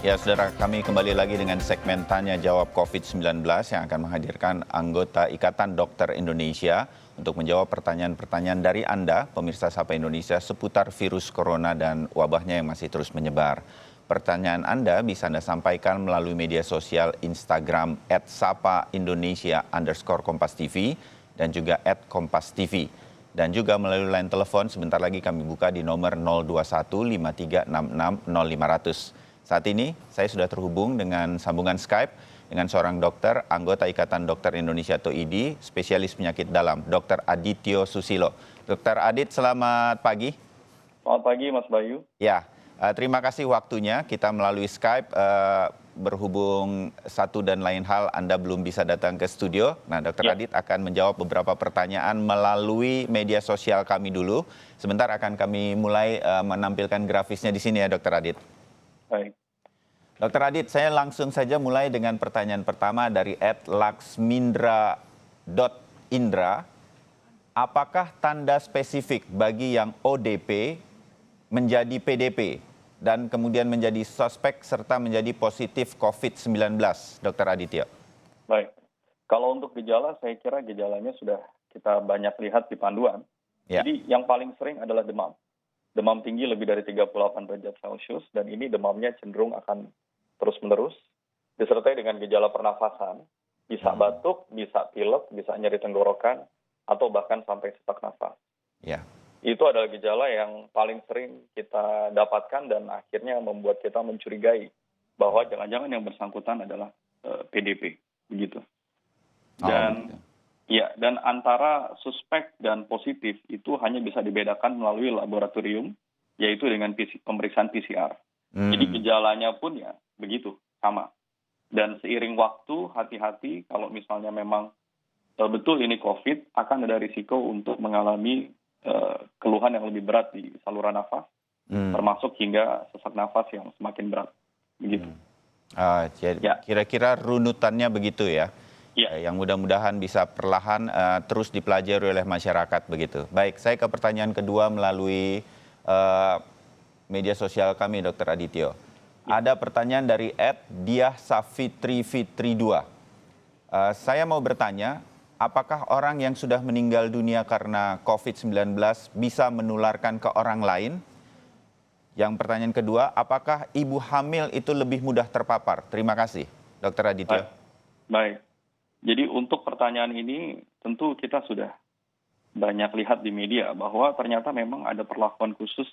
Ya, saudara, kami kembali lagi dengan segmen Tanya Jawab COVID-19 yang akan menghadirkan anggota Ikatan Dokter Indonesia untuk menjawab pertanyaan-pertanyaan dari Anda, pemirsa Sapa Indonesia, seputar virus corona dan wabahnya yang masih terus menyebar. Pertanyaan Anda bisa Anda sampaikan melalui media sosial Instagram @sapaindonesia_kompas.tv dan juga @kompas.tv. Dan juga melalui line telepon sebentar lagi kami buka di nomor 021 5366 0500. Saat ini saya sudah terhubung dengan sambungan Skype dengan seorang dokter, anggota Ikatan Dokter Indonesia atau IDI, spesialis penyakit dalam, Dr. Adityo Susilo. Dr. Adit, selamat pagi. Selamat pagi, Mas Bayu. Ya, terima kasih waktunya. Kita melalui Skype berhubung satu dan lain hal Anda belum bisa datang ke studio. Nah, Dr. Adit akan menjawab beberapa pertanyaan melalui media sosial kami dulu. Sebentar akan kami mulai menampilkan grafisnya di sini ya, Dr. Adit. Baik. Dr. Adit, saya langsung saja mulai dengan pertanyaan pertama dari @laksmindra.indra. Apakah tanda spesifik bagi yang ODP menjadi PDP dan kemudian menjadi suspek serta menjadi positif COVID-19, Dr. Aditya? Baik. Kalau untuk gejala, saya kira gejalanya sudah kita banyak lihat di panduan. Ya. Jadi yang paling sering adalah demam. Demam tinggi lebih dari 38 derajat Celcius, dan ini demamnya cenderung akan terus-menerus, disertai dengan gejala pernafasan, bisa batuk, bisa pilek, bisa nyeri tenggorokan, atau bahkan sampai sesak nafas. Ya. Itu adalah gejala yang paling sering kita dapatkan dan akhirnya membuat kita mencurigai bahwa jangan-jangan yang bersangkutan adalah PDP, begitu. Dan dan antara suspek dan positif itu hanya bisa dibedakan melalui laboratorium, yaitu dengan pemeriksaan PCR. Jadi gejalanya pun ya begitu, sama. Dan seiring waktu, hati-hati kalau misalnya memang betul ini COVID, akan ada risiko untuk mengalami keluhan yang lebih berat di saluran nafas, termasuk hingga sesak nafas yang semakin berat, begitu. Jadi kira-kira runutannya begitu ya? Ya. Yang mudah-mudahan bisa perlahan terus dipelajari oleh masyarakat begitu. Baik, saya ke pertanyaan kedua melalui media sosial kami, Dr. Adityo. Ada pertanyaan dari @diahsafitri2. Saya mau bertanya, apakah orang yang sudah meninggal dunia karena COVID-19 bisa menularkan ke orang lain? Yang pertanyaan kedua, apakah ibu hamil itu lebih mudah terpapar? Terima kasih, Dr. Adityo. Baik. Jadi untuk pertanyaan ini tentu kita sudah banyak lihat di media bahwa ternyata memang ada perlakuan khusus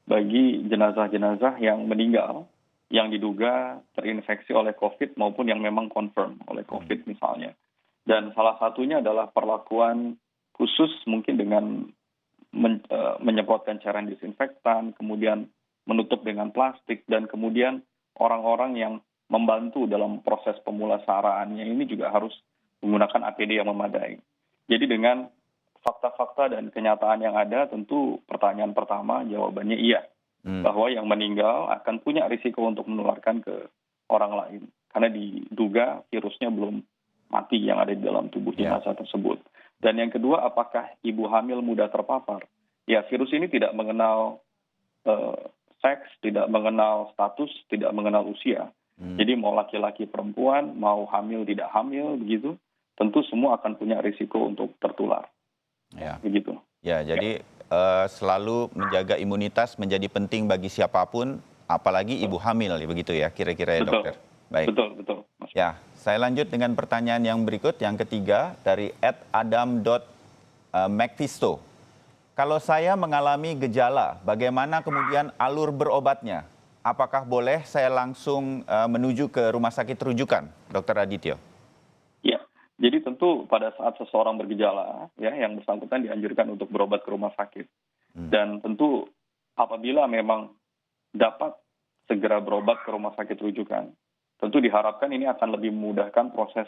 bagi jenazah-jenazah yang meninggal yang diduga terinfeksi oleh COVID maupun yang memang confirm oleh COVID misalnya. Dan salah satunya adalah perlakuan khusus mungkin dengan menyemprotkan cairan disinfektan, kemudian menutup dengan plastik, dan kemudian orang-orang yang membantu dalam proses pemulasaraannya ini juga harus menggunakan APD yang memadai. Jadi dengan fakta-fakta dan kenyataan yang ada, tentu pertanyaan pertama jawabannya iya. Bahwa yang meninggal akan punya risiko untuk menularkan ke orang lain. Karena diduga virusnya belum mati yang ada di dalam tubuh jenazah tersebut. Dan yang kedua, apakah ibu hamil mudah terpapar? Ya, virus ini tidak mengenal seks, tidak mengenal status, tidak mengenal usia. Jadi mau laki-laki perempuan, mau hamil tidak hamil, begitu, tentu semua akan punya risiko untuk tertular. Ya. Begitu. Ya, jadi selalu menjaga imunitas menjadi penting bagi siapapun, apalagi ibu hamil, begitu ya, kira-kira ya, dokter. Baik. Betul. Ya, saya lanjut dengan pertanyaan yang berikut, yang ketiga dari @adam.macfisto. Kalau saya mengalami gejala, bagaimana kemudian alur berobatnya? Apakah boleh saya langsung menuju ke rumah sakit rujukan, Dr. Adityo? Ya, jadi tentu pada saat seseorang bergejala, ya, yang bersangkutan dianjurkan untuk berobat ke rumah sakit. Dan tentu apabila memang dapat segera berobat ke rumah sakit rujukan, tentu diharapkan ini akan lebih memudahkan proses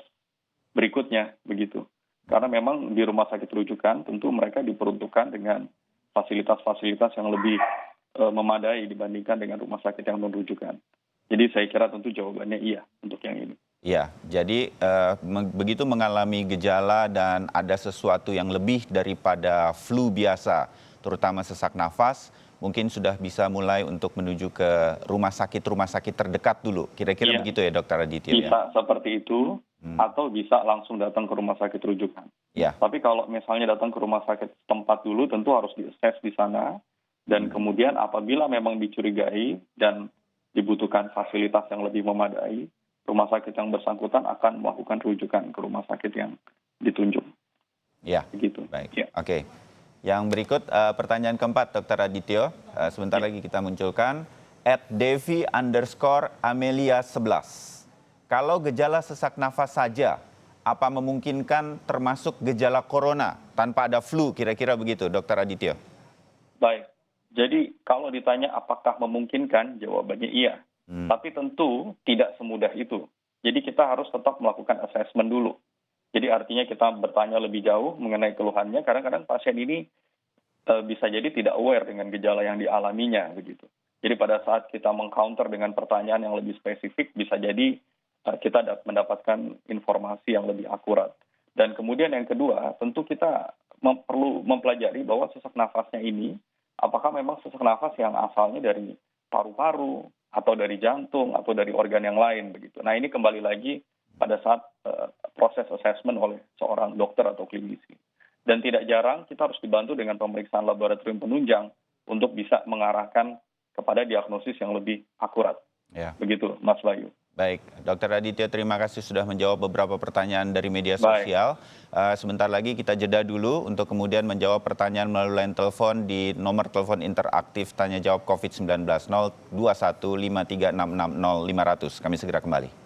berikutnya, begitu. Karena memang di rumah sakit rujukan tentu mereka diperuntukkan dengan fasilitas-fasilitas yang lebih memadai dibandingkan dengan rumah sakit yang non-rujukan. Jadi saya kira tentu jawabannya iya untuk yang ini. Iya, jadi begitu mengalami gejala dan ada sesuatu yang lebih daripada flu biasa, terutama sesak nafas, mungkin sudah bisa mulai untuk menuju ke rumah sakit terdekat dulu. Kira-kira Iya. begitu ya Dokter Adityo ya? Bisa seperti itu, atau bisa langsung datang ke rumah sakit rujukan. Ya, Tapi kalau misalnya datang ke rumah sakit tempat dulu, tentu harus di-assess di sana. Dan kemudian apabila memang dicurigai dan dibutuhkan fasilitas yang lebih memadai, rumah sakit yang bersangkutan akan melakukan rujukan ke rumah sakit yang ditunjuk. ya. Begitu. Baik, Ya. oke. Yang berikut pertanyaan keempat Dokter Adityo, sebentar lagi kita munculkan. @devi_amelia11. Kalau gejala sesak nafas saja, apa memungkinkan termasuk gejala corona tanpa ada flu, kira-kira begitu Dokter Adityo? Baik. Jadi kalau ditanya apakah memungkinkan, jawabannya iya. Tapi tentu tidak semudah itu. Jadi kita harus tetap melakukan assessment dulu. Jadi artinya kita bertanya lebih jauh mengenai keluhannya. Kadang-kadang pasien ini bisa jadi tidak aware dengan gejala yang dialaminya begitu. Jadi pada saat kita meng-counter dengan pertanyaan yang lebih spesifik, bisa jadi kita mendapatkan informasi yang lebih akurat. Dan kemudian yang kedua, tentu kita perlu mempelajari bahwa sesak nafasnya ini, apakah memang sesak nafas yang asalnya dari paru-paru, atau dari jantung, atau dari organ yang lain begitu. Nah ini kembali lagi pada saat proses assessment oleh seorang dokter atau klinisi. Dan tidak jarang kita harus dibantu dengan pemeriksaan laboratorium penunjang untuk bisa mengarahkan kepada diagnosis yang lebih akurat. Ya. Begitu Mas Bayu. Baik, Dokter Adityo terima kasih sudah menjawab beberapa pertanyaan dari media Baik. sosial. Sebentar lagi kita jeda dulu untuk kemudian menjawab pertanyaan melalui line telepon di nomor telepon interaktif tanya jawab COVID-19 021 53660 500. Kami segera kembali.